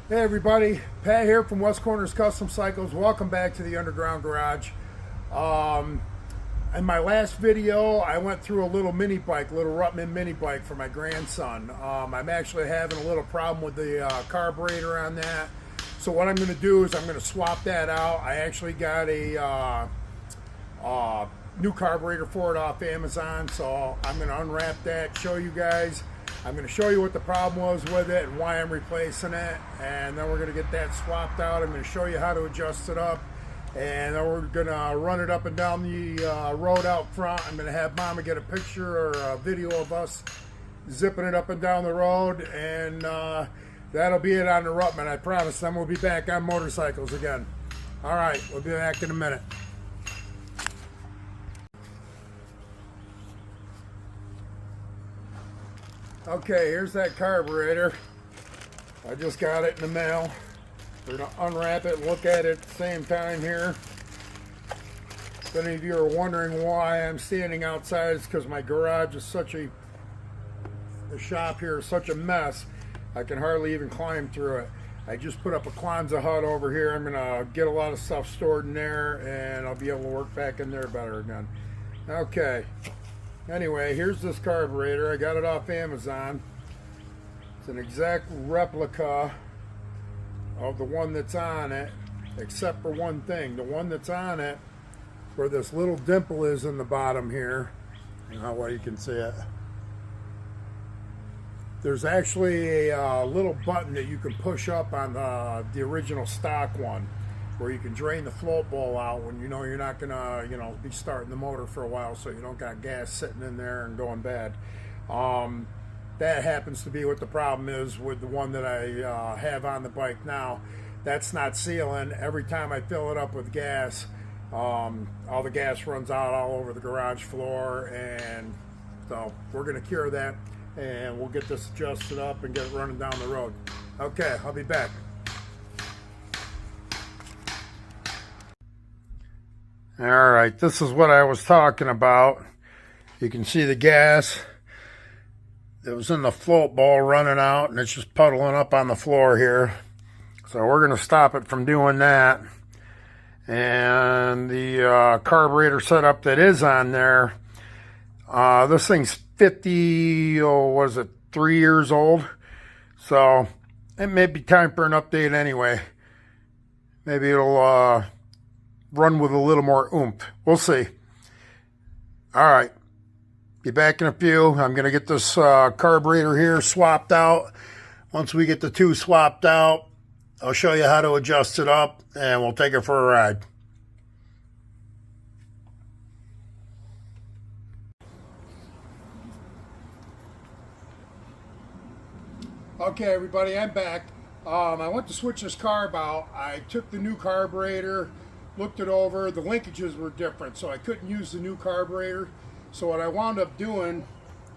Hey everybody, Pat here from West Corners Custom Cycles. Welcome back to the Underground Garage. In my last video, I went through a little Ruttman mini bike for my grandson. I'm actually having a little problem with the carburetor on that. So what I'm going to do is I'm going to swap that out. I actually got a new carburetor for it off Amazon. So I'm going to unwrap that, show you guys. I'm going to show you what the problem was with it and why I'm replacing it, and then we're going to get that swapped out. I'm going to show you how to adjust it up, and then we're going to run it up and down the road out front. I'm going to have Mama get a picture or a video of us zipping it up and down the road, and that'll be it on the Ruttman, I promise. Then we'll be back on motorcycles again. All right, we'll be back in a minute. Okay, here's that carburetor. I just got it in the mail. We're going to unwrap it and look at it at the same time here. If any of you are wondering why I'm standing outside, it's because my garage is the shop here is such a mess, I can hardly even climb through it. I just put up a Kwanzaa hut over here. I'm going to get a lot of stuff stored in there, and I'll be able to work back in there better again. Okay. Anyway, here's this carburetor. I got it off Amazon. It's an exact replica of the one that's on it, except for one thing. The one that's on it, where this little dimple is in the bottom here, I don't know how well you can see it, there's actually a little button that you can push up on the original stock one, where you can drain the float ball out when you know you're not gonna, be starting the motor for a while, so you don't got gas sitting in there and going bad. That happens to be what the problem is with the one that I have on the bike now. That's not sealing. Every time I fill it up with gas, all the gas runs out all over the garage floor, and so we're gonna cure that, and we'll get this adjusted up and get it running down the road. Okay, I'll be back. All right, this is what I was talking about. You can see the gas that was in the float ball running out, and it's just puddling up on the floor here. So we're going to stop it from doing that. And the carburetor setup that is on there, this thing's 3 years old. So it may be time for an update anyway. Maybe it'll run with a little more oomph. We'll see. All right. Be back in a few. I'm going to get this carburetor here swapped out. Once we get the two swapped out, I'll show you how to adjust it up, and we'll take it for a ride. Okay, everybody, I'm back. I went to switch this carb out. I took the new carburetor, looked it over. The linkages were different, so I couldn't use the new carburetor. So what I wound up doing,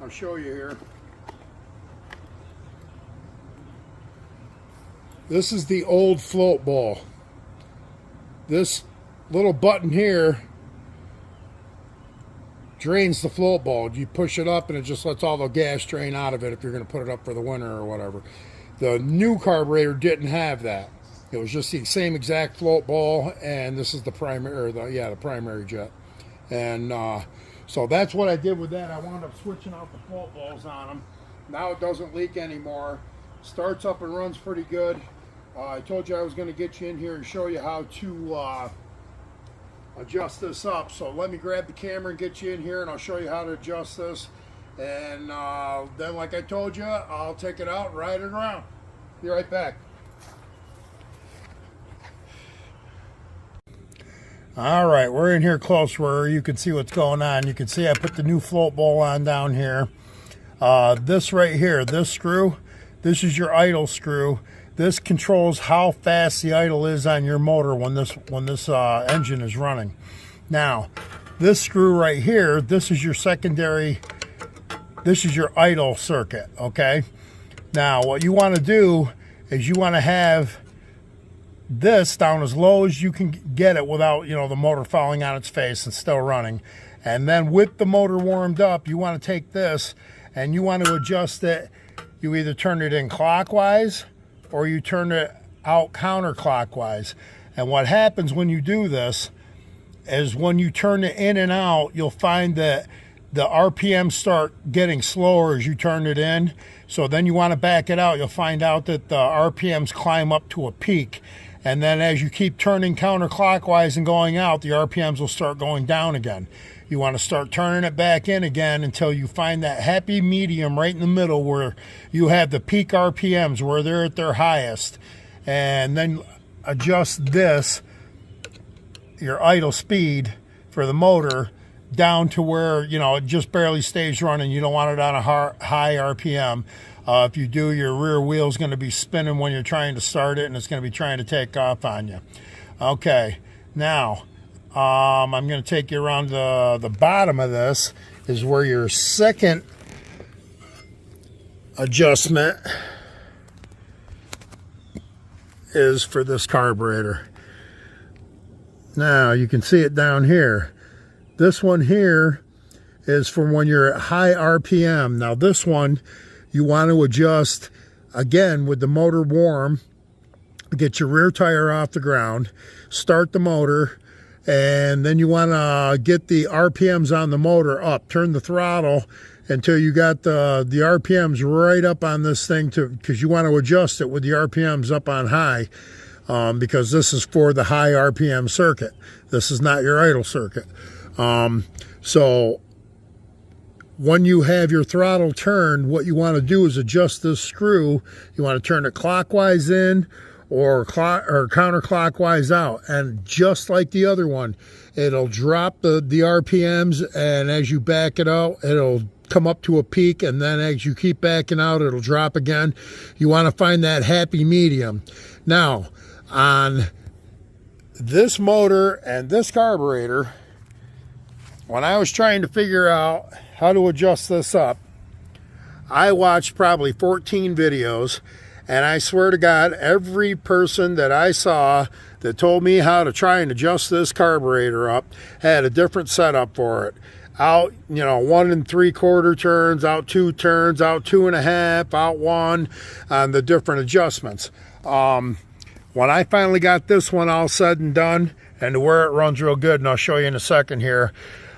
I'll show you here. This is the old float ball. This little button here drains the float ball. You push it up and it just lets all the gas drain out of it if you're going to put it up for the winter or whatever. The new carburetor didn't have that. It was just the same exact float ball, and this is the primary, the primary jet. And so that's what I did with that. I wound up switching out the float balls on them. Now it doesn't leak anymore. Starts up and runs pretty good. I told you I was going to get you in here and show you how to adjust this up. So let me grab the camera and get you in here, and I'll show you how to adjust this. And then, like I told you, I'll take it out and ride it around. Be right back. All right, we're in here close where you can see what's going on. You can see I put the new float ball on down here. This right here, this screw, this is your idle screw. This controls how fast the idle is on your motor when this engine is running. Now, this screw right here, this is your secondary, this is your idle circuit, okay? Now, what you want to do is you want to have this down as low as you can get it without, the motor falling on its face and still running. And then with the motor warmed up, you want to take this and you want to adjust it. You either turn it in clockwise or you turn it out counterclockwise. And what happens when you do this is when you turn it in and out, you'll find that the RPMs start getting slower as you turn it in. So then you want to back it out. You'll find out that the RPMs climb up to a peak. And then as you keep turning counterclockwise and going out, the RPMs will start going down again. You want to start turning it back in again until you find that happy medium right in the middle where you have the peak RPMs, where they're at their highest. And then adjust this, your idle speed for the motor, down to where, you know, it just barely stays running. You don't want it on a high RPM. If you do, your rear wheel is going to be spinning when you're trying to start it, and it's going to be trying to take off on you. Okay, now I'm going to take you around the bottom of this is where your second adjustment is for this carburetor. Now you can see it down here. This one here is for when you're at high RPM. Now this one you want to adjust again with the motor warm. Get your rear tire off the ground, start the motor, and then you want to get the RPMs on the motor up. Turn the throttle until you got the RPMs right up on this thing, because you want to adjust it with the RPMs up on high, because this is for the high RPM circuit. This is not your idle circuit. So when you have your throttle turned, what you want to do is adjust this screw. You want to turn it clockwise in or counterclockwise out, and just like the other one, it'll drop the RPMs, and as you back it out, it'll come up to a peak, and then as you keep backing out, it'll drop again. You want to find that happy medium. Now, on this motor and this carburetor, when I was trying to figure out how to adjust this up, I watched probably 14 videos, and I swear to God, every person that I saw that told me how to try and adjust this carburetor up had a different setup for it. Out, 1 3/4 turns, out 2 turns, out 2 1/2, out 1, on the different adjustments. When I finally got this one all said and done, and to where it runs real good, and I'll show you in a second here,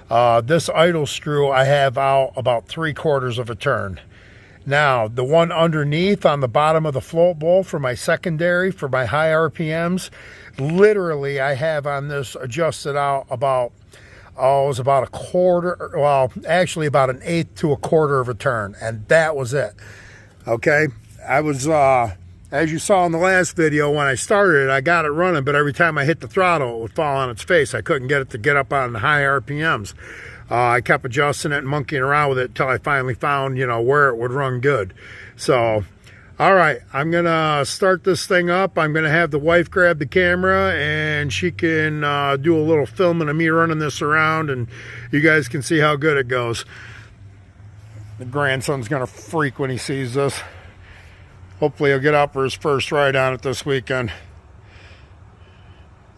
this idle screw I have out about 3/4 of a turn. Now, the one underneath on the bottom of the float bowl for my secondary, for my high RPMs, literally I have on this adjusted out about, it was about 1/4, well, actually about 1/8 to 1/4 of a turn, and that was it. Okay, I was, as you saw in the last video, when I started it, I got it running, but every time I hit the throttle, it would fall on its face. I couldn't get it to get up on the high RPMs. I kept adjusting it and monkeying around with it until I finally found, where it would run good. So, all right, I'm going to start this thing up. I'm going to have the wife grab the camera, and she can do a little filming of me running this around, and you guys can see how good it goes. The grandson's going to freak when he sees this. Hopefully he'll get out for his first ride on it this weekend.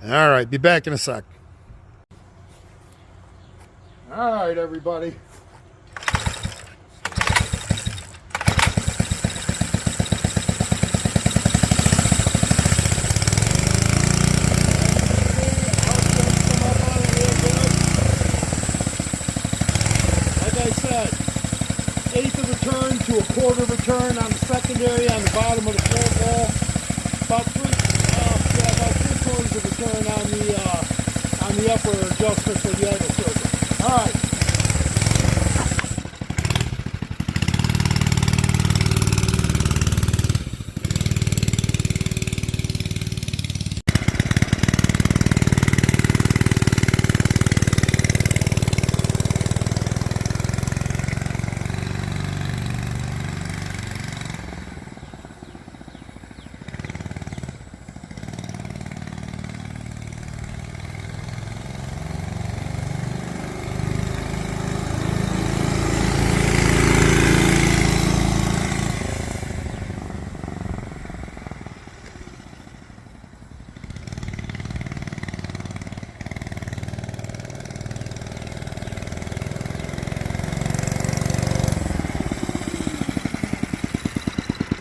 All right, be back in a sec. All right, everybody. Like I said, 1/8 of a turn to 1/4 of a turn on the secondary, on the bottom of the float bowl. About 3/4 of a turn on the upper adjustment for the idle circuit. All right.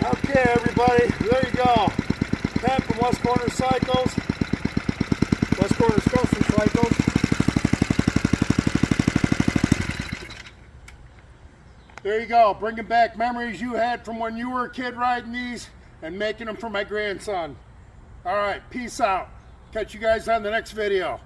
Okay, everybody, there you go. Pat from West Corner Cycles. West Corner's Custom Cycles. There you go, bringing back memories you had from when you were a kid riding these and making them for my grandson. All right, peace out. Catch you guys on the next video.